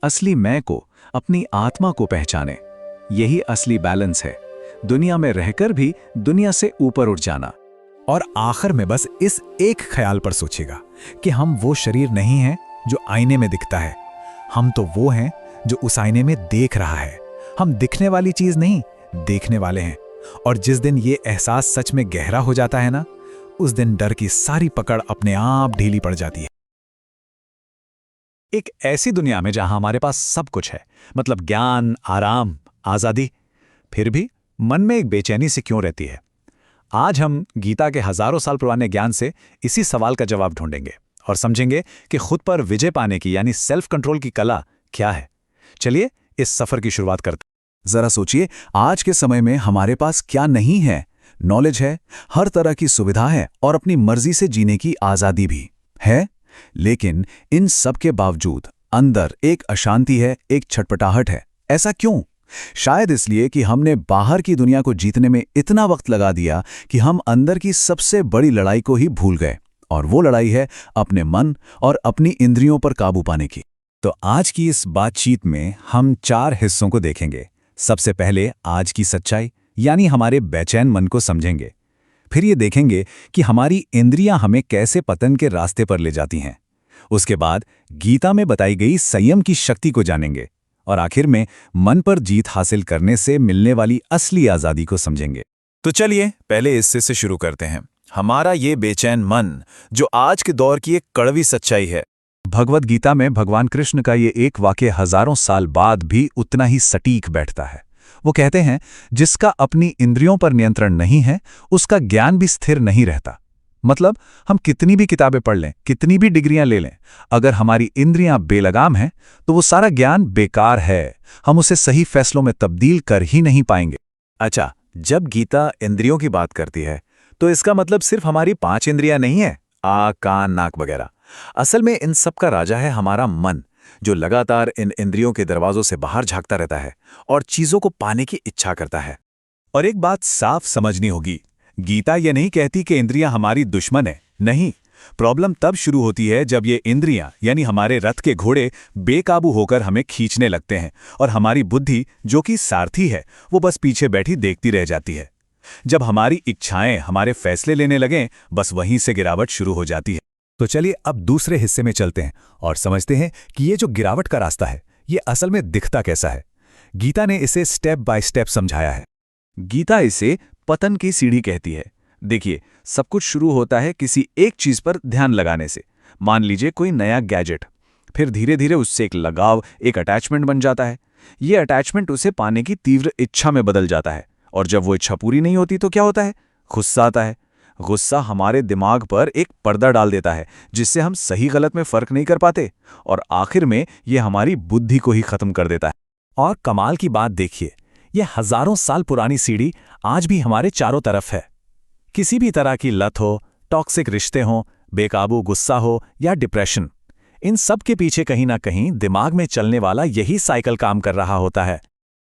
असली मैं को, अपनी आत्मा को पहचाने। यही असली बैलेंस है, दुनिया में रहकर भी दुनिया से ऊपर उठ जाना। और आखिर में बस इस एक ख्याल पर सोचिएगा कि हम वो शरीर नहीं हैं जो आईने में दिखता है, हम तो वो हैं जो उस आईने में देख रहा है। हम दिखने वाली चीज नहीं, देखने वाले हैं। और जिस दिन ये एहसास सच में गहरा हो जाता है ना, उस दिन डर की सारी पकड़ अपने आप ढीली पड़ जाती है। एक ऐसी दुनिया में जहां हमारे पास सब कुछ है, मतलब ज्ञान, आराम, आजादी, फिर भी मन में एक बेचैनी सी क्यों रहती है? आज हम गीता के हजारों साल पुराने ज्ञान से इसी सवाल का जवाब ढूंढेंगे और समझेंगे कि खुद पर विजय पाने की यानी सेल्फ कंट्रोल की कला क्या है। चलिए इस सफर की शुरुआत करते हैं। जरा सोचिए, आज के समय में हमारे पास क्या नहीं है? नॉलेज है, हर तरह की सुविधा है और अपनी मर्जी से जीने की आजादी भी है। लेकिन इन सब के बावजूद अंदर एक अशांति है, एक छटपटाहट है। ऐसा क्यों? शायद इसलिए कि हमने बाहर की दुनिया को जीतने में इतना वक्त लगा दिया कि हम अंदर की सबसे बड़ी लड़ाई को ही भूल गए। और वो लड़ाई है अपने मन और अपनी इंद्रियों पर काबू पाने की। तो आज की इस बातचीत में हम 4 हिस्सों को देखेंगे। सबसे पहले आज की सच्चाई यानी हमारे बेचैन मन को समझेंगे। फिर ये देखेंगे कि हमारी इंद्रियां हमें कैसे पतन के रास्ते पर ले जाती हैं। उसके बाद गीता में बताई गई संयम की शक्ति को जानेंगे और आखिर में मन पर जीत हासिल करने से मिलने वाली असली आजादी को समझेंगे। तो चलिए पहले हिस्से से शुरू करते हैं। हमारा ये बेचैन मन, जो आज के दौर की एक कड़वी सच्चाई है। भगवद गीता में भगवान कृष्ण का ये एक वाक्य हजारों साल बाद भी उतना ही सटीक बैठता है। वो कहते हैं, जिसका अपनी इंद्रियों पर नियंत्रण नहीं है, उसका ज्ञान भी स्थिर नहीं रहता। मतलब हम कितनी भी किताबें पढ़ लें, कितनी भी डिग्रियां ले लें, अगर हमारी इंद्रियां बेलगाम हैं तो वो सारा ज्ञान बेकार है। हम उसे सही फैसलों में तब्दील कर ही नहीं पाएंगे। अच्छा, जब गीता इंद्रियों की बात करती है तो इसका मतलब सिर्फ हमारी 5 इंद्रियां नहीं है, आँख, कान, नाक वगैरह। असल में इन सब का राजा है हमारा मन, जो लगातार इन इंद्रियों के दरवाजों से बाहर झांकता रहता है और चीजों को पाने की इच्छा करता है। और एक बात साफ समझनी होगी, गीता ये नहीं कहती कि इंद्रियां हमारी दुश्मन है। नहीं, प्रॉब्लम तब शुरू होती है जब ये इंद्रियां यानी हमारे रथ के घोड़े बेकाबू होकर हमें खींचने लगते हैं और हमारी बुद्धि, जो कि सारथी है, वो बस पीछे बैठी देखती रह जाती है। जब हमारी इच्छाएं हमारे फैसले लेने लगें, बस वहीं से गिरावट शुरू हो जाती है। तो चलिए अब दूसरे हिस्से में चलते हैं और समझते हैं कि ये जो गिरावट का रास्ता है, ये असल में दिखता कैसा है। गीता ने इसे स्टेप बाय स्टेप समझाया है। गीता इसे पतन की सीढ़ी कहती है। देखिए, सब कुछ शुरू होता है किसी एक चीज पर ध्यान लगाने से। मान लीजिए कोई नया गैजेट, फिर धीरे धीरे उससे एक लगाव, एक अटैचमेंट बन जाता है। ये अटैचमेंट उसे पाने की तीव्र इच्छा में बदल जाता है और जब वो इच्छा पूरी नहीं होती तो क्या होता है? गुस्सा आता है। गुस्सा हमारे दिमाग पर एक पर्दा डाल देता है जिससे हम सही गलत में फर्क नहीं कर पाते और आखिर में ये हमारी बुद्धि को ही खत्म कर देता है। और कमाल की बात देखिए, यह हजारों साल पुरानी सीढ़ी आज भी हमारे चारों तरफ है। किसी भी तरह की लत हो, टॉक्सिक रिश्ते हों, बेकाबू गुस्सा हो या डिप्रेशन, इन सब के पीछे कहीं ना कहीं दिमाग में चलने वाला यही साइकिल काम कर रहा होता है।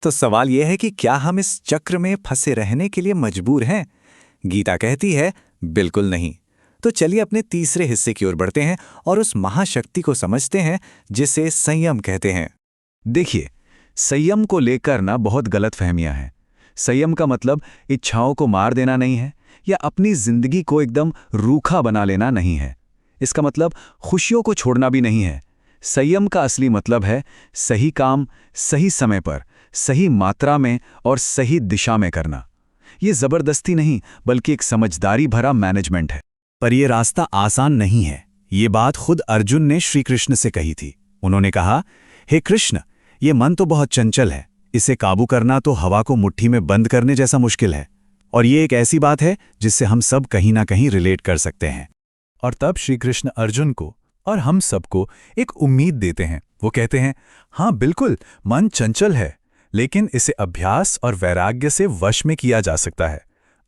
तो सवाल यह है कि क्या हम इस चक्र में फंसे रहने के लिए मजबूर हैं? गीता कहती है, बिल्कुल नहीं। तो चलिए अपने तीसरे हिस्से की ओर बढ़ते हैं और उस महाशक्ति को समझते हैं जिसे संयम कहते हैं। देखिए, संयम को लेकर ना बहुत गलतफहमियां हैं। संयम का मतलब इच्छाओं को मार देना नहीं है या अपनी जिंदगी को एकदम रूखा बना लेना नहीं है। इसका मतलब खुशियों को छोड़ना भी नहीं है। संयम का असली मतलब है सही काम सही समय पर, सही मात्रा में और सही दिशा में करना। ये जबरदस्ती नहीं, बल्कि एक समझदारी भरा मैनेजमेंट है। पर यह रास्ता आसान नहीं है। ये बात खुद अर्जुन ने श्री कृष्ण से कही थी। उन्होंने कहा, हे कृष्ण, ये मन तो बहुत चंचल है, इसे काबू करना तो हवा को मुट्ठी में बंद करने जैसा मुश्किल है। और ये एक ऐसी बात है जिससे हम सब कहीं ना कहीं रिलेट कर सकते हैं। और तब श्री कृष्ण अर्जुन को और हम सबको एक उम्मीद देते हैं। वो कहते हैं, हाँ बिल्कुल, मन चंचल है, लेकिन इसे अभ्यास और वैराग्य से वश में किया जा सकता है।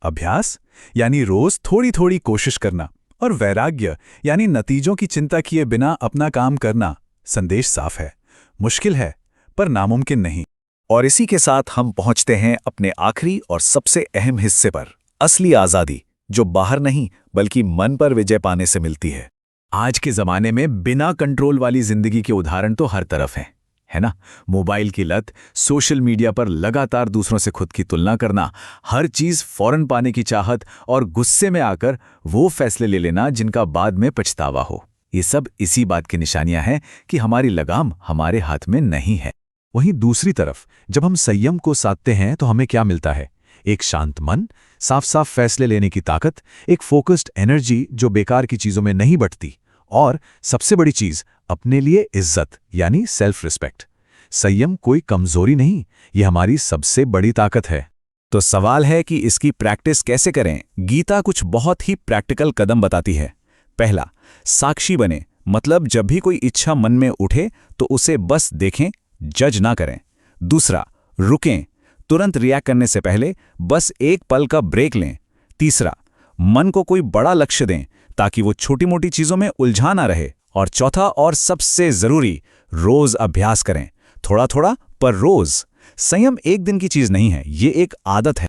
अभ्यास यानी रोज थोड़ी थोड़ी कोशिश करना, और वैराग्य यानी नतीजों की चिंता किए बिना अपना काम करना। संदेश साफ है, मुश्किल है पर नामुमकिन नहीं। और इसी के साथ हम पहुंचते हैं अपने आखिरी और सबसे अहम हिस्से पर, असली आजादी, जो बाहर नहीं बल्कि मन पर विजय पाने से मिलती है। आज के जमाने में बिना कंट्रोल वाली जिंदगी के उदाहरण तो हर तरफ हैं। है ना? मोबाइल की लत, सोशल मीडिया पर लगातार दूसरों से खुद की तुलना करना, हर चीज़ फौरन पाने की चाहत और गुस्से में आकर वो फैसले ले लेना जिनका बाद में पछतावा हो। ये सब इसी बात की निशानियां हैं कि हमारी लगाम हमारे हाथ में नहीं है। वहीं दूसरी तरफ जब हम संयम को साधते हैं तो हमें क्या मिलता है? एक शांत मन, साफ साफ फैसले लेने की ताकत, एक फोकस्ड एनर्जी जो बेकार की चीजों में नहीं बटती, और सबसे बड़ी चीज, अपने लिए इज्जत यानी सेल्फ रिस्पेक्ट। संयम कोई कमजोरी नहीं, ये हमारी सबसे बड़ी ताकत है। तो सवाल है कि इसकी प्रैक्टिस कैसे करें? गीता कुछ बहुत ही प्रैक्टिकल कदम बताती है। पहला, साक्षी बने, मतलब जब भी कोई इच्छा मन में उठे तो उसे बस देखें, जज ना करें। दूसरा, रुकें, तुरंत रिएक्ट करने से पहले बस एक पल का ब्रेक लें। तीसरा, मन को कोई बड़ा लक्ष्य दें ताकि वो छोटी मोटी चीजों में उलझा ना रहे। और चौथा और सबसे जरूरी, रोज अभ्यास करें, थोड़ा थोड़ा पर रोज। संयम एक दिन की चीज नहीं है, ये एक आदत है।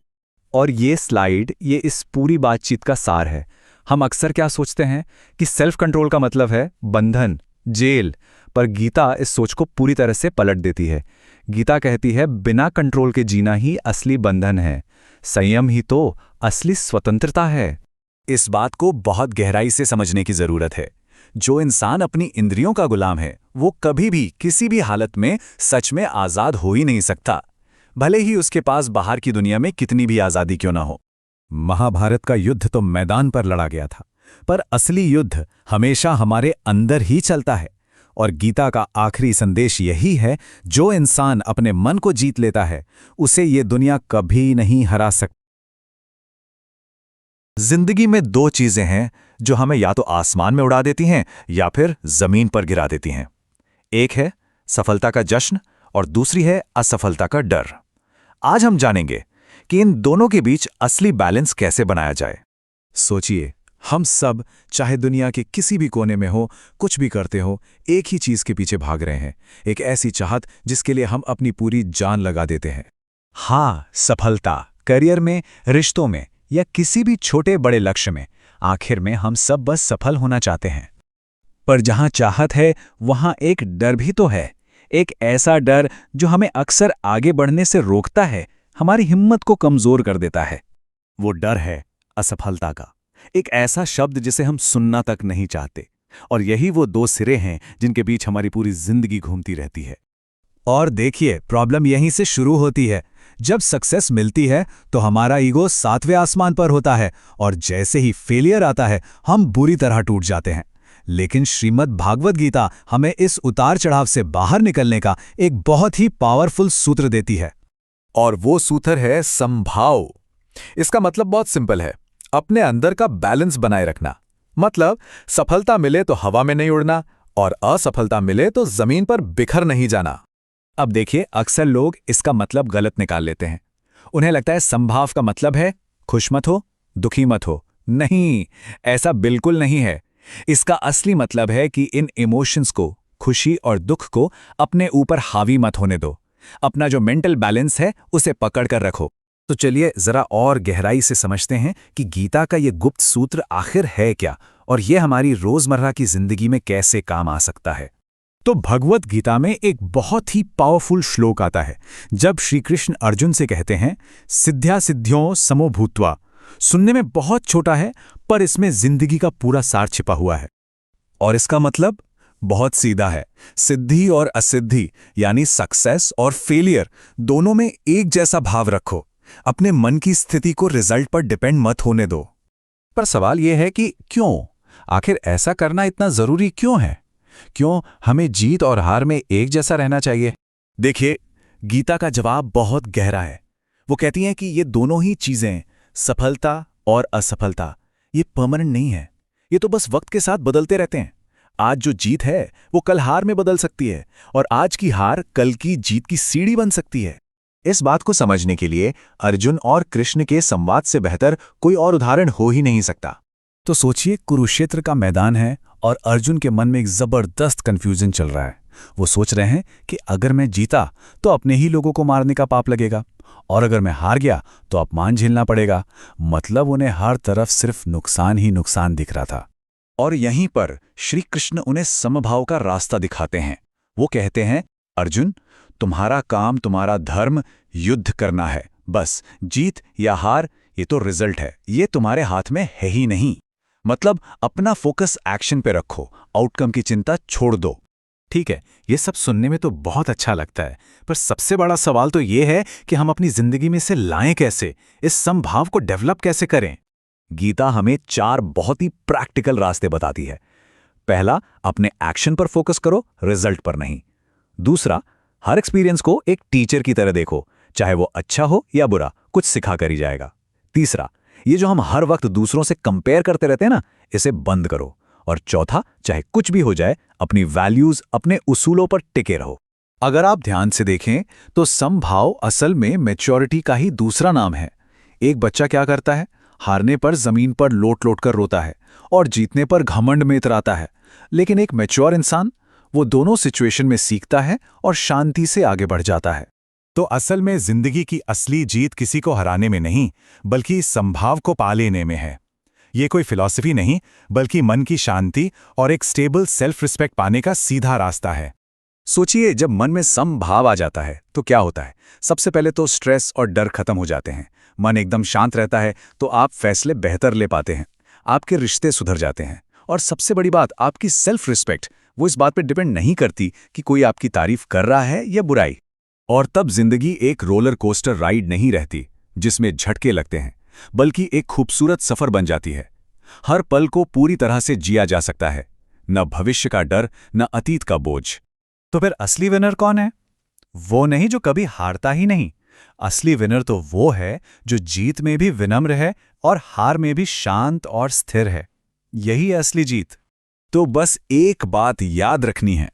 और ये स्लाइड, ये इस पूरी बातचीत का सार है। हम अक्सर क्या सोचते हैं कि सेल्फ कंट्रोल का मतलब है बंधन, जेल, पर गीता इस सोच को पूरी तरह से पलट देती है। गीता कहती है बिना कंट्रोल के जीना ही असली बंधन है, संयम ही तो असली स्वतंत्रता है। इस बात को बहुत गहराई से समझने की जरूरत है। जो इंसान अपनी इंद्रियों का गुलाम है वो कभी भी किसी भी हालत में सच में आजाद हो ही नहीं सकता, भले ही उसके पास बाहर की दुनिया में कितनी भी आजादी क्यों ना हो। महाभारत का युद्ध तो मैदान पर लड़ा गया था, पर असली युद्ध हमेशा हमारे अंदर ही चलता है। और गीता का आखिरी संदेश यही है, जो इंसान अपने मन को जीत लेता है उसे ये दुनिया कभी नहीं हरा सकती। जिंदगी में दो चीजें हैं जो हमें या तो आसमान में उड़ा देती हैं या फिर जमीन पर गिरा देती हैं। एक है सफलता का जश्न और दूसरी है असफलता का डर। आज हम जानेंगे कि इन दोनों के बीच असली बैलेंस कैसे बनाया जाए। सोचिए, हम सब चाहे दुनिया के किसी भी कोने में हो, कुछ भी करते हो, एक ही चीज के पीछे भाग रहे हैं, एक ऐसी चाहत जिसके लिए हम अपनी पूरी जान लगा देते हैं। हाँ, सफलता, करियर में, रिश्तों में या किसी भी छोटे बड़े लक्ष्य में, आखिर में हम सब बस सफल होना चाहते हैं। पर जहां चाहत है वहां एक डर भी तो है, एक ऐसा डर जो हमें अक्सर आगे बढ़ने से रोकता है, हमारी हिम्मत को कमजोर कर देता है। वो डर है असफलता का, एक ऐसा शब्द जिसे हम सुनना तक नहीं चाहते। और यही वो दो सिरे हैं जिनके बीच हमारी पूरी जिंदगी घूमती रहती है। और देखिए, प्रॉब्लम यहीं से शुरू होती है। जब सक्सेस मिलती है तो हमारा ईगो 7वें आसमान पर होता है, और जैसे ही फेलियर आता है हम बुरी तरह टूट जाते हैं। लेकिन श्रीमद् भागवत गीता हमें इस उतार चढ़ाव से बाहर निकलने का एक बहुत ही पावरफुल सूत्र देती है। और वो सूत्र है समभाव। इसका मतलब बहुत सिंपल है, अपने अंदर का बैलेंस बनाए रखना। मतलब सफलता मिले तो हवा में नहीं उड़ना और असफलता मिले तो जमीन पर बिखर नहीं जाना। अब देखिए, अक्सर लोग इसका मतलब गलत निकाल लेते हैं। उन्हें लगता है समभाव का मतलब है खुश मत हो, दुखी मत हो। नहीं, ऐसा बिल्कुल नहीं है। इसका असली मतलब है कि इन इमोशंस को, खुशी और दुख को अपने ऊपर हावी मत होने दो। अपना जो मेंटल बैलेंस है उसे पकड़ कर रखो। तो चलिए जरा और गहराई से समझते हैं कि गीता का ये गुप्त सूत्र आखिर है क्या, और ये हमारी रोजमर्रा की जिंदगी में कैसे काम आ सकता है। तो भगवत गीता में एक बहुत ही पावरफुल श्लोक आता है, जब श्री कृष्ण अर्जुन से कहते हैं, सिद्ध्या सिद्ध्यों समो भूत्वा। सुनने में बहुत छोटा है, पर इसमें जिंदगी का पूरा सार छिपा हुआ है। और इसका मतलब बहुत सीधा है। सिद्धि और असिद्धि यानी सक्सेस और फेलियर दोनों में एक जैसा भाव रखो। अपने मन की स्थिति को रिजल्ट पर डिपेंड मत होने दो। पर सवाल यह है कि क्यों, आखिर ऐसा करना इतना जरूरी क्यों है? क्यों हमें जीत और हार में एक जैसा रहना चाहिए? देखिए, गीता का जवाब बहुत गहरा है। वो कहती हैं कि ये दोनों ही चीजें, सफलता और असफलता, ये परमानेंट नहीं है। ये तो बस वक्त के साथ बदलते रहते हैं। आज जो जीत है वो कल हार में बदल सकती है, और आज की हार कल की जीत की सीढ़ी बन सकती है। इस बात को समझने के लिए अर्जुन और कृष्ण के संवाद से बेहतर कोई और उदाहरण हो ही नहीं सकता। तो सोचिए, कुरुक्षेत्र का मैदान है और अर्जुन के मन में एक जबरदस्त कंफ्यूजन चल रहा है। वो सोच रहे हैं कि अगर मैं जीता तो अपने ही लोगों को मारने का पाप लगेगा, और अगर मैं हार गया तो अपमान झेलना पड़ेगा। मतलब उन्हें हर तरफ सिर्फ नुकसान ही नुकसान दिख रहा था। और यहीं पर श्री कृष्ण उन्हें समभाव का रास्ता दिखाते हैं। वो कहते हैं, अर्जुन, तुम्हारा काम, तुम्हारा धर्म युद्ध करना है। बस जीत या हार ये तो रिजल्ट है, ये तुम्हारे हाथ में है ही नहीं। मतलब अपना फोकस एक्शन पे रखो, आउटकम की चिंता छोड़ दो। ठीक है, ये सब सुनने में तो बहुत अच्छा लगता है, पर सबसे बड़ा सवाल तो ये है कि हम अपनी जिंदगी में इसे लाएं कैसे, इस समभाव को डेवलप कैसे करें। गीता हमें 4 बहुत ही प्रैक्टिकल रास्ते बताती है। पहला, अपने एक्शन पर फोकस करो, रिजल्ट पर नहीं। दूसरा, हर एक्सपीरियंस को एक टीचर की तरह देखो, चाहे वो अच्छा हो या बुरा, कुछ सिखा कर ही जाएगा। तीसरा, ये जो हम हर वक्त दूसरों से कंपेयर करते रहते हैं ना, इसे बंद करो। और चौथा, चाहे कुछ भी हो जाए, अपनी वैल्यूज, अपने उसूलों पर टिके रहो। अगर आप ध्यान से देखें तो समभाव असल में मैच्योरिटी का ही दूसरा नाम है। एक बच्चा क्या करता है? हारने पर जमीन पर लोट लोट कर रोता है और जीतने पर घमंड में इतराता है। लेकिन एक मैच्योर इंसान, वो दोनों सिचुएशन में सीखता है और शांति से आगे बढ़ जाता है। तो असल में जिंदगी की असली जीत किसी को हराने में नहीं, बल्कि इस संभाव को पा लेने में है। ये कोई फिलॉसफी नहीं, बल्कि मन की शांति और एक स्टेबल सेल्फ रिस्पेक्ट पाने का सीधा रास्ता है। सोचिए, जब मन में समभाव आ जाता है तो क्या होता है? सबसे पहले तो स्ट्रेस और डर खत्म हो जाते हैं। मन एकदम शांत रहता है तो आप फैसले बेहतर ले पाते हैं, आपके रिश्ते सुधर जाते हैं, और सबसे बड़ी बात, आपकी सेल्फ रिस्पेक्ट, वो इस बात पर डिपेंड नहीं करती कि कोई आपकी तारीफ कर रहा है या बुराई। और तब जिंदगी एक रोलर कोस्टर राइड नहीं रहती जिसमें झटके लगते हैं, बल्कि एक खूबसूरत सफर बन जाती है। हर पल को पूरी तरह से जिया जा सकता है, न भविष्य का डर, न अतीत का बोझ। तो फिर असली विनर कौन है? वो नहीं जो कभी हारता ही नहीं। असली विनर तो वो है जो जीत में भी विनम्र है और हार में भी शांत और स्थिर है। यही है असली जीत। तो बस एक बात याद रखनी है,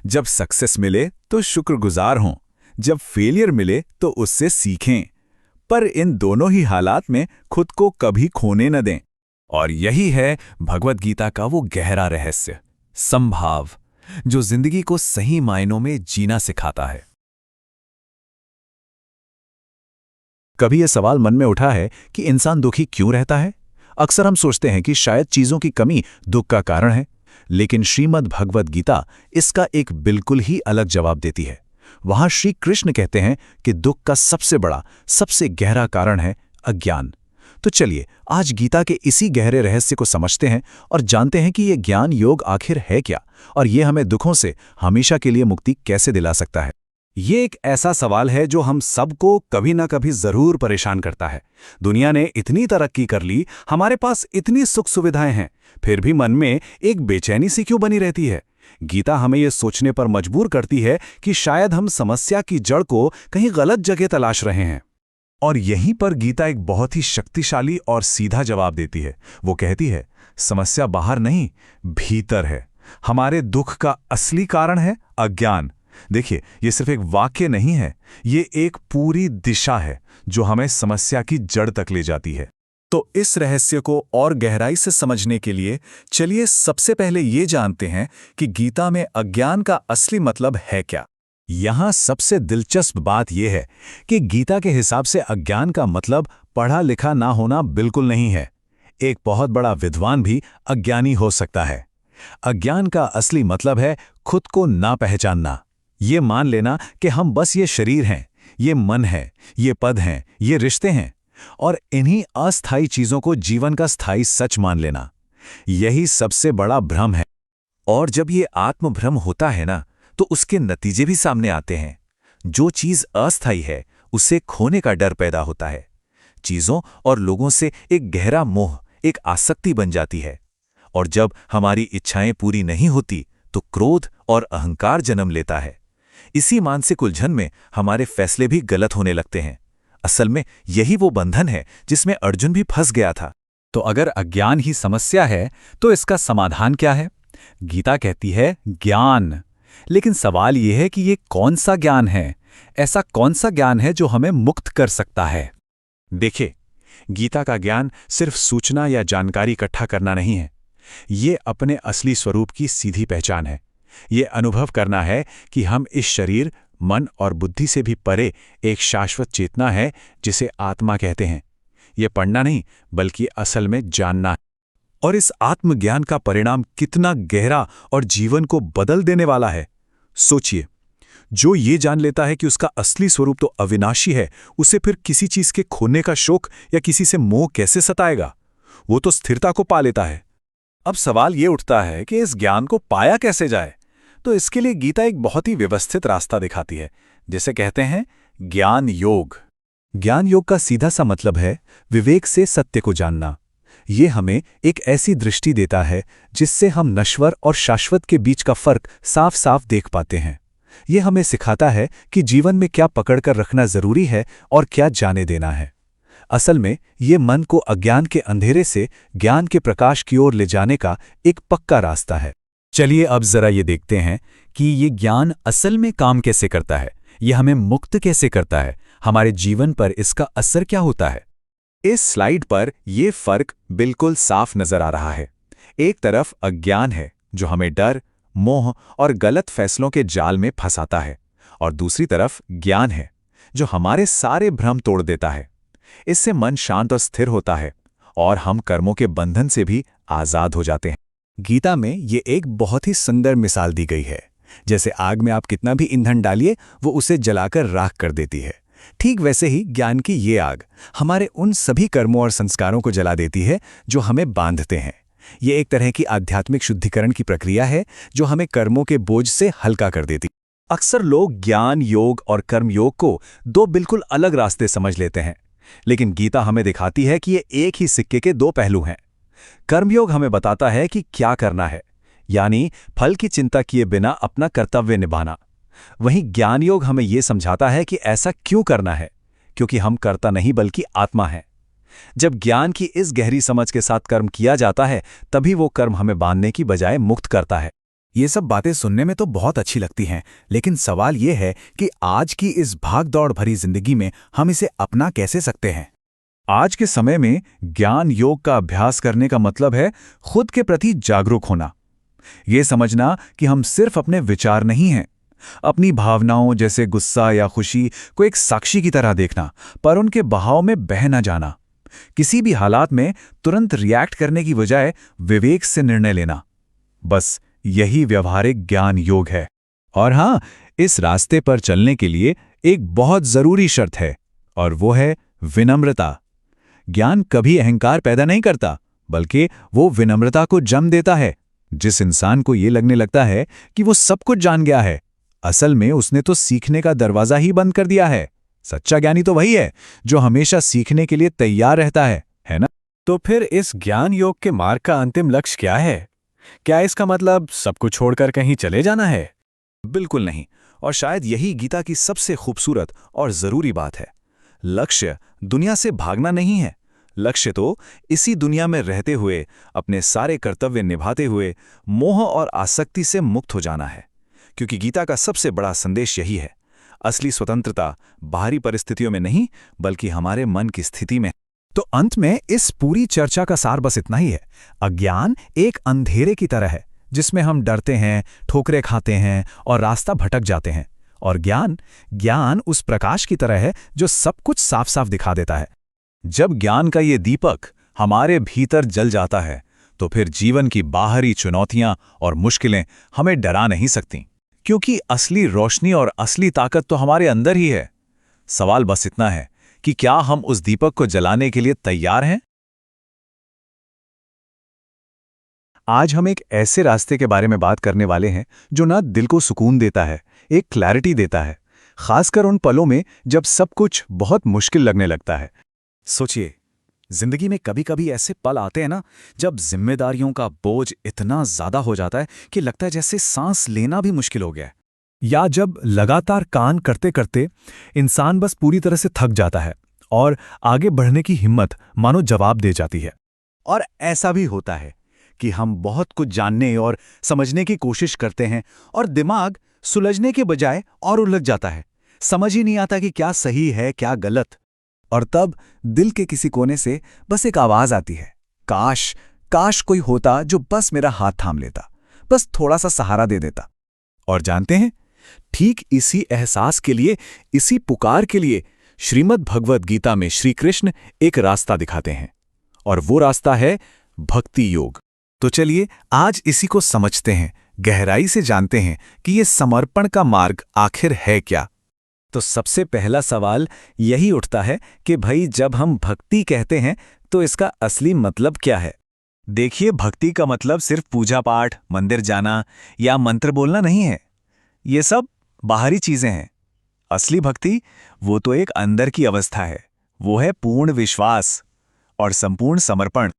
जब सक्सेस मिले तो शुक्रगुजार हों, जब फेलियर मिले तो उससे सीखें, पर इन दोनों ही हालात में खुद को कभी खोने न दें। और यही है भगवत गीता का वो गहरा रहस्य, समभाव, जो जिंदगी को सही मायनों में जीना सिखाता है। कभी यह सवाल मन में उठा है कि इंसान दुखी क्यों रहता है? अक्सर हम सोचते हैं कि शायद चीजों की कमी दुख का कारण है, लेकिन श्रीमद् भगवत गीता इसका एक बिल्कुल ही अलग जवाब देती है। वहां श्री कृष्ण कहते हैं कि दुख का सबसे बड़ा, सबसे गहरा कारण है अज्ञान। तो चलिए आज गीता के इसी गहरे रहस्य को समझते हैं और जानते हैं कि यह ज्ञान योग आखिर है क्या, और यह हमें दुखों से हमेशा के लिए मुक्ति कैसे दिला सकता है। ये एक ऐसा सवाल है जो हम सबको कभी ना कभी जरूर परेशान करता है। दुनिया ने इतनी तरक्की कर ली, हमारे पास इतनी सुख सुविधाएं हैं, फिर भी मन में एक बेचैनी सी क्यों बनी रहती है? गीता हमें यह सोचने पर मजबूर करती है कि शायद हम समस्या की जड़ को कहीं गलत जगह तलाश रहे हैं। और यहीं पर गीता एक बहुत ही शक्तिशाली और सीधा जवाब देती है। वो कहती है, समस्या बाहर नहीं, भीतर है। हमारे दुख का असली कारण है अज्ञान। देखिए, ये सिर्फ एक वाक्य नहीं है, ये एक पूरी दिशा है जो हमें समस्या की जड़ तक ले जाती है। तो इस रहस्य को और गहराई से समझने के लिए चलिए सबसे पहले ये जानते हैं कि गीता में अज्ञान का असली मतलब है क्या। यहां सबसे दिलचस्प बात यह है कि गीता के हिसाब से अज्ञान का मतलब पढ़ा लिखा ना होना बिल्कुल नहीं है। एक बहुत बड़ा विद्वान भी अज्ञानी हो सकता है। अज्ञान का असली मतलब है खुद को ना पहचानना। ये मान लेना कि हम बस ये शरीर हैं, ये मन है, ये पद हैं, ये रिश्ते हैं, और इन्हीं अस्थायी चीजों को जीवन का स्थायी सच मान लेना। यही सबसे बड़ा भ्रम है। और जब ये आत्मभ्रम होता है ना, तो उसके नतीजे भी सामने आते हैं। जो चीज अस्थायी है उसे खोने का डर पैदा होता है। चीजों और लोगों से एक गहरा मोह, एक आसक्ति बन जाती है। और जब हमारी इच्छाएं पूरी नहीं होती तो क्रोध और अहंकार जन्म लेता है। इसी मानसिक उलझन में हमारे फैसले भी गलत होने लगते हैं। असल में यही वो बंधन है जिसमें अर्जुन भी फंस गया था। तो अगर अज्ञान ही समस्या है तो इसका समाधान क्या है? गीता कहती है ज्ञान। लेकिन सवाल यह है कि ये कौन सा ज्ञान है? ऐसा कौन सा ज्ञान है जो हमें मुक्त कर सकता है? देखिए, गीता का ज्ञान सिर्फ सूचना या जानकारी इकट्ठा करना नहीं है। ये अपने असली स्वरूप की सीधी पहचान है। ये अनुभव करना है कि हम इस शरीर, मन और बुद्धि से भी परे एक शाश्वत चेतना है जिसे आत्मा कहते हैं। ये पढ़ना नहीं, बल्कि असल में जानना है। और इस आत्मज्ञान का परिणाम कितना गहरा और जीवन को बदल देने वाला है। सोचिए, जो ये जान लेता है कि उसका असली स्वरूप तो अविनाशी है, उसे फिर किसी चीज के खोने का शोक या किसी से मोह कैसे सताएगा? वो तो स्थिरता को पा लेता है। अब सवाल ये उठता है कि इस ज्ञान को पाया कैसे जाए? तो इसके लिए गीता एक बहुत ही व्यवस्थित रास्ता दिखाती है, जिसे कहते हैं ज्ञान योग। ज्ञान योग का सीधा सा मतलब है विवेक से सत्य को जानना। ये हमें एक ऐसी दृष्टि देता है जिससे हम नश्वर और शाश्वत के बीच का फर्क साफ साफ देख पाते हैं। ये हमें सिखाता है कि जीवन में क्या पकड़कर रखना जरूरी है और क्या जाने देना है। असल में ये मन को अज्ञान के अंधेरे से ज्ञान के प्रकाश की ओर ले जाने का एक पक्का रास्ता है। चलिए अब जरा ये देखते हैं कि ये ज्ञान असल में काम कैसे करता है, ये हमें मुक्त कैसे करता है, हमारे जीवन पर इसका असर क्या होता है। इस स्लाइड पर यह फर्क बिल्कुल साफ नजर आ रहा है। एक तरफ अज्ञान है जो हमें डर, मोह और गलत फैसलों के जाल में फंसाता है, और दूसरी तरफ ज्ञान है जो हमारे सारे भ्रम तोड़ देता है। इससे मन शांत और स्थिर होता है और हम कर्मों के बंधन से भी आजाद हो जाते हैं। गीता में ये एक बहुत ही सुंदर मिसाल दी गई है। जैसे आग में आप कितना भी ईंधन डालिए वो उसे जलाकर राख कर देती है, ठीक वैसे ही ज्ञान की ये आग हमारे उन सभी कर्मों और संस्कारों को जला देती है जो हमें बांधते हैं। ये एक तरह की आध्यात्मिक शुद्धिकरण की प्रक्रिया है जो हमें कर्मों के बोझ से हल्का कर देती। अक्सर लोग ज्ञान योग और कर्म योग को दो बिल्कुल अलग रास्ते समझ लेते हैं, लेकिन गीता हमें दिखाती है कि ये एक ही सिक्के के दो पहलू हैं। कर्मयोग हमें बताता है कि क्या करना है, यानी फल की चिंता किए बिना अपना कर्तव्य निभाना। वहीं ज्ञान योग हमें यह समझाता है कि ऐसा क्यों करना है, क्योंकि हम कर्ता नहीं बल्कि आत्मा हैं। जब ज्ञान की इस गहरी समझ के साथ कर्म किया जाता है, तभी वो कर्म हमें बांधने की बजाय मुक्त करता है। ये सब बातें सुनने में तो बहुत अच्छी लगती हैं, लेकिन सवाल ये है कि आज की इस भाग-दौड़ भरी जिंदगी में हम इसे अपना कैसे सकते हैं? आज के समय में ज्ञान योग का अभ्यास करने का मतलब है खुद के प्रति जागरूक होना। ये समझना कि हम सिर्फ अपने विचार नहीं हैं, अपनी भावनाओं जैसे गुस्सा या खुशी को एक साक्षी की तरह देखना, पर उनके बहाव में बह न जाना। किसी भी हालात में तुरंत रिएक्ट करने की बजाय विवेक से निर्णय लेना। बस यही व्यवहारिक ज्ञान योग है। और हां, इस रास्ते पर चलने के लिए एक बहुत जरूरी शर्त है, और वो है विनम्रता। ज्ञान कभी अहंकार पैदा नहीं करता, बल्कि वो विनम्रता को जन्म देता है। जिस इंसान को ये लगने लगता है कि वो सब कुछ जान गया है, असल में उसने तो सीखने का दरवाजा ही बंद कर दिया है। सच्चा ज्ञानी तो वही है जो हमेशा सीखने के लिए तैयार रहता है ना? तो फिर इस ज्ञान योग के मार्ग का अंतिम लक्ष्य क्या है? क्या इसका मतलब सब कुछ छोड़कर कहीं चले जाना है? बिल्कुल नहीं, और शायद यही गीता की सबसे खूबसूरत और जरूरी बात है। लक्ष्य दुनिया से भागना नहीं है। लक्ष्य तो इसी दुनिया में रहते हुए अपने सारे कर्तव्य निभाते हुए मोह और आसक्ति से मुक्त हो जाना है, क्योंकि गीता का सबसे बड़ा संदेश यही है। असली स्वतंत्रता बाहरी परिस्थितियों में नहीं, बल्कि हमारे मन की स्थिति में। तो अंत में इस पूरी चर्चा का सार बस इतना ही है। अज्ञान एक अंधेरे की तरह है जिसमें हम डरते हैं, ठोकरें खाते हैं और रास्ता भटक जाते हैं, और ज्ञान उस प्रकाश की तरह है जो सब कुछ साफ साफ दिखा देता है। जब ज्ञान का ये दीपक हमारे भीतर जल जाता है, तो फिर जीवन की बाहरी चुनौतियां और मुश्किलें हमें डरा नहीं सकती, क्योंकि असली रोशनी और असली ताकत तो हमारे अंदर ही है। सवाल बस इतना है कि क्या हम उस दीपक को जलाने के लिए तैयार हैं? आज हम एक ऐसे रास्ते के बारे में बात करने वाले हैं जो ना दिल को सुकून देता है, एक क्लैरिटी देता है, खासकर उन पलों में जब सब कुछ बहुत मुश्किल लगने लगता है। सोचिए, जिंदगी में कभी कभी ऐसे पल आते हैं ना, जब जिम्मेदारियों का बोझ इतना ज्यादा हो जाता है कि लगता है जैसे सांस लेना भी मुश्किल हो गया है, या जब लगातार काम करते करते इंसान बस पूरी तरह से थक जाता है और आगे बढ़ने की हिम्मत मानो जवाब दे जाती है। और ऐसा भी होता है कि हम बहुत कुछ जानने और समझने की कोशिश करते हैं और दिमाग सुलझने के बजाय और उलझ जाता है। समझ ही नहीं आता कि क्या सही है क्या गलत। और तब दिल के किसी कोने से बस एक आवाज आती है, काश कोई होता जो बस मेरा हाथ थाम लेता, बस थोड़ा सा सहारा दे देता। और जानते हैं, ठीक इसी एहसास के लिए, इसी पुकार के लिए श्रीमद् भगवद गीता में श्री कृष्ण एक रास्ता दिखाते हैं, और वो रास्ता है भक्ति योग। तो चलिए आज इसी को समझते हैं, गहराई से जानते हैं कि ये समर्पण का मार्ग आखिर है क्या। तो सबसे पहला सवाल यही उठता है कि भाई जब हम भक्ति कहते हैं तो इसका असली मतलब क्या है। देखिए, भक्ति का मतलब सिर्फ पूजा पाठ, मंदिर जाना या मंत्र बोलना नहीं है। ये सब बाहरी चीजें हैं। असली भक्ति वो तो एक अंदर की अवस्था है। वो है पूर्ण विश्वास और संपूर्ण समर्पण।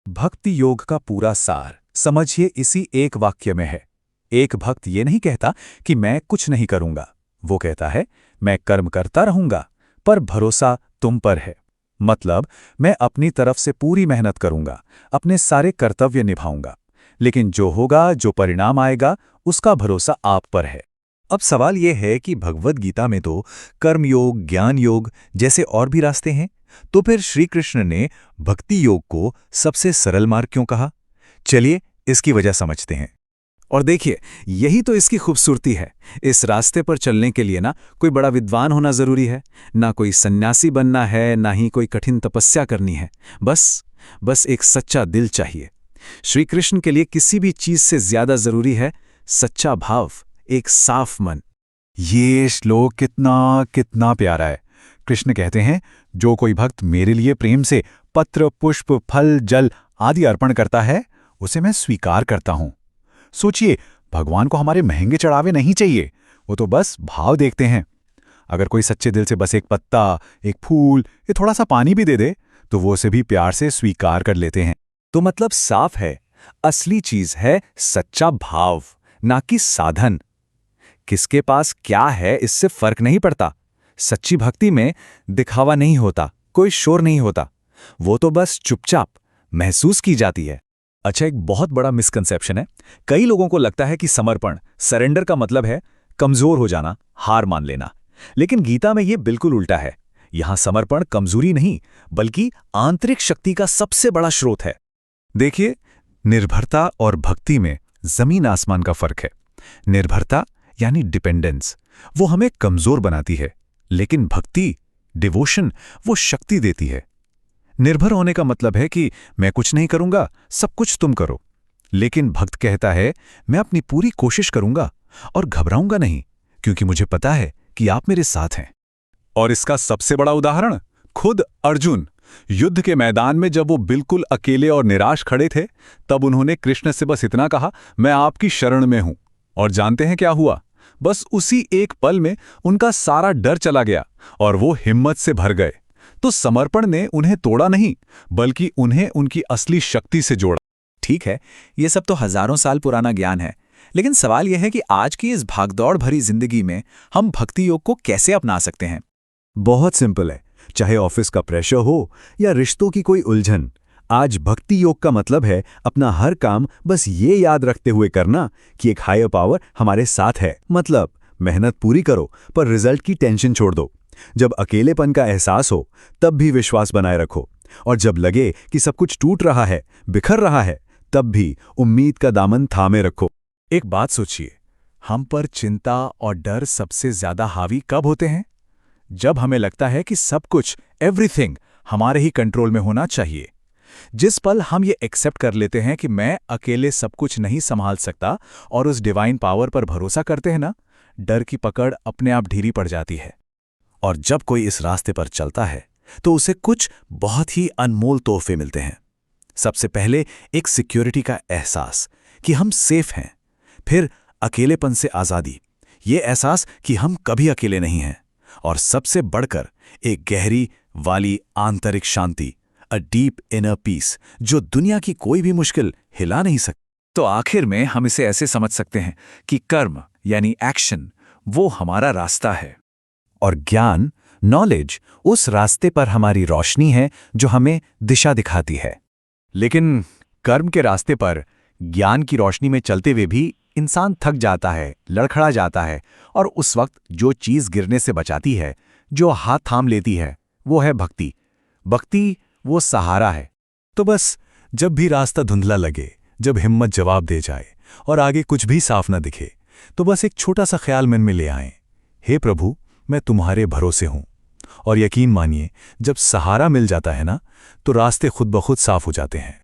भक्ति योग का पूरा सार समझिए इसी एक वाक्य में है। एक भक्त ये नहीं कहता कि मैं कुछ नहीं करूंगा, वो कहता है मैं कर्म करता रहूंगा पर भरोसा तुम पर है। मतलब मैं अपनी तरफ से पूरी मेहनत करूंगा, अपने सारे कर्तव्य निभाऊंगा, लेकिन जो होगा, जो परिणाम आएगा, उसका भरोसा आप पर है। अब सवाल यह है कि भगवद गीता में तो कर्म योग, ज्ञान योग जैसे और भी रास्ते हैं, तो फिर श्री कृष्ण ने भक्ति योग को सबसे सरल मार्ग क्यों कहा? चलिए इसकी वजह समझते हैं। और देखिए, यही तो इसकी खूबसूरती है। इस रास्ते पर चलने के लिए ना कोई बड़ा विद्वान होना जरूरी है, ना कोई सन्यासी बनना है, ना ही कोई कठिन तपस्या करनी है। बस एक सच्चा दिल चाहिए। श्री कृष्ण के लिए किसी भी चीज से ज्यादा जरूरी है सच्चा भाव, एक साफ मन। ये श्लोक कितना कितना प्यारा है। कृष्ण कहते हैं, जो कोई भक्त मेरे लिए प्रेम से पत्र, पुष्प, फल, जल आदि अर्पण करता है, उसे मैं स्वीकार करता हूं। सोचिए, भगवान को हमारे महंगे चढ़ावे नहीं चाहिए, वो तो बस भाव देखते हैं। अगर कोई सच्चे दिल से बस एक पत्ता, एक फूल या थोड़ा सा पानी भी दे दे, तो वो उसे भी प्यार से स्वीकार कर लेते हैं। तो मतलब साफ है, असली चीज है सच्चा भाव, ना कि साधन। किसके पास क्या है इससे फर्क नहीं पड़ता। सच्ची भक्ति में दिखावा नहीं होता, कोई शोर नहीं होता, वो तो बस चुपचाप महसूस की जाती है। अच्छा, एक बहुत बड़ा मिसकंसेप्शन है। कई लोगों को लगता है कि समर्पण, सरेंडर का मतलब है कमजोर हो जाना, हार मान लेना। लेकिन गीता में यह बिल्कुल उल्टा है। यहां समर्पण कमजोरी नहीं, बल्कि आंतरिक शक्ति का सबसे बड़ा स्रोत है। देखिए, निर्भरता और भक्ति में जमीन आसमान का फर्क है। निर्भरता यानी डिपेंडेंस, वो हमें कमजोर बनाती है, लेकिन भक्ति, डिवोशन, वो शक्ति देती है। निर्भर होने का मतलब है कि मैं कुछ नहीं करूंगा, सब कुछ तुम करो। लेकिन भक्त कहता है, मैं अपनी पूरी कोशिश करूंगा और घबराऊंगा नहीं, क्योंकि मुझे पता है कि आप मेरे साथ हैं। और इसका सबसे बड़ा उदाहरण खुद अर्जुन। युद्ध के मैदान में जब वो बिल्कुल अकेले और निराश खड़े थे, तब उन्होंने कृष्ण से बस इतना कहा, मैं आपकी शरण में हूं। और जानते हैं क्या हुआ? बस उसी एक पल में उनका सारा डर चला गया और वो हिम्मत से भर गए। तो समर्पण ने उन्हें तोड़ा नहीं, बल्कि उन्हें उनकी असली शक्ति से जोड़ा। ठीक है, ये सब तो हजारों साल पुराना ज्ञान है, लेकिन सवाल यह है कि आज की इस भागदौड़ भरी जिंदगी में हम भक्ति योग को कैसे अपना सकते हैं? बहुत सिंपल है। चाहे ऑफिस का प्रेशर हो या रिश्तों की कोई उलझन, आज भक्ति योग का मतलब है अपना हर काम बस ये याद रखते हुए करना कि एक हायर पावर हमारे साथ है। मतलब मेहनत पूरी करो, पर रिजल्ट की टेंशन छोड़ दो। जब अकेलेपन का एहसास हो, तब भी विश्वास बनाए रखो। और जब लगे कि सब कुछ टूट रहा है, बिखर रहा है, तब भी उम्मीद का दामन थामे रखो। एक बात सोचिए, हम पर चिंता और डर सबसे ज्यादा हावी कब होते हैं? जब हमें लगता है कि सब कुछ, एवरीथिंग, हमारे ही कंट्रोल में होना चाहिए। जिस पल हम ये एक्सेप्ट कर लेते हैं कि मैं अकेले सब कुछ नहीं संभाल सकता और उस डिवाइन पावर पर भरोसा करते हैं ना, डर की पकड़ अपने आप ढीली पड़ जाती है। और जब कोई इस रास्ते पर चलता है, तो उसे कुछ बहुत ही अनमोल तोहफे मिलते हैं। सबसे पहले एक सिक्योरिटी का एहसास कि हम सेफ हैं, फिर अकेलेपन से आज़ादी, ये एहसास कि हम कभी अकेले नहीं हैं, और सबसे बढ़कर एक गहरी वाली आंतरिक शांति, अ डीप इनर पीस, जो दुनिया की कोई भी मुश्किल हिला नहीं सकती। तो आखिर में हम इसे ऐसे समझ सकते हैं कि कर्म यानी एक्शन वो हमारा रास्ता है, और ज्ञान, नॉलेज, उस रास्ते पर हमारी रोशनी है जो हमें दिशा दिखाती है। लेकिन कर्म के रास्ते पर ज्ञान की रोशनी में चलते हुए भी इंसान थक जाता है, लड़खड़ा जाता है, और उस वक्त जो चीज गिरने से बचाती है, जो हाथ थाम लेती है, वो है भक्ति। भक्ति वो सहारा है। तो बस जब भी रास्ता धुंधला लगे, जब हिम्मत जवाब दे जाए और आगे कुछ भी साफ न दिखे, तो बस एक छोटा सा ख्याल मन में ले आएं, हे प्रभु, मैं तुम्हारे भरोसे हूं। और यकीन मानिए, जब सहारा मिल जाता है ना, तो रास्ते खुद ब खुद साफ हो जाते हैं।